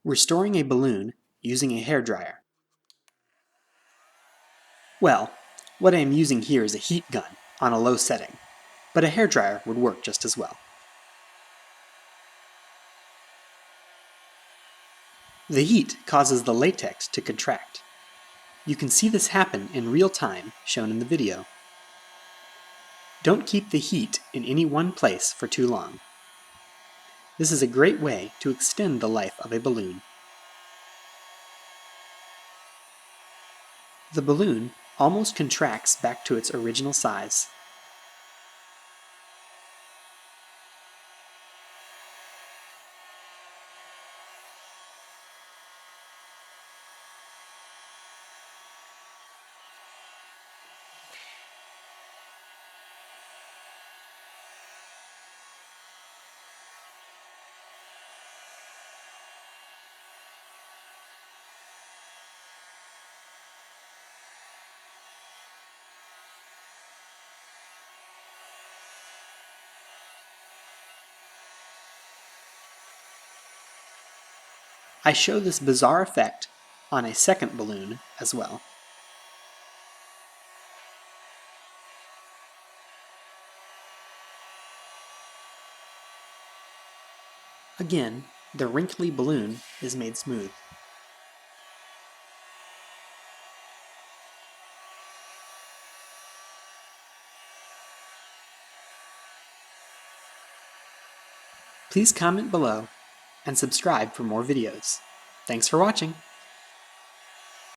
Restoring a balloon using a hairdryer. Well, what I am using here is a heat gun on a low setting, but a hairdryer would work just as well. The heat causes the latex to contract. You can see this happen in real time, shown in the video. Don't keep the heat in any one place for too long. This is a great way to extend the life of a balloon. The balloon almost contracts back to its original size. I show this bizarre effect on a second balloon as well. Again, the wrinkly balloon is made smooth. Please comment below and subscribe for more videos. Thanks for watching!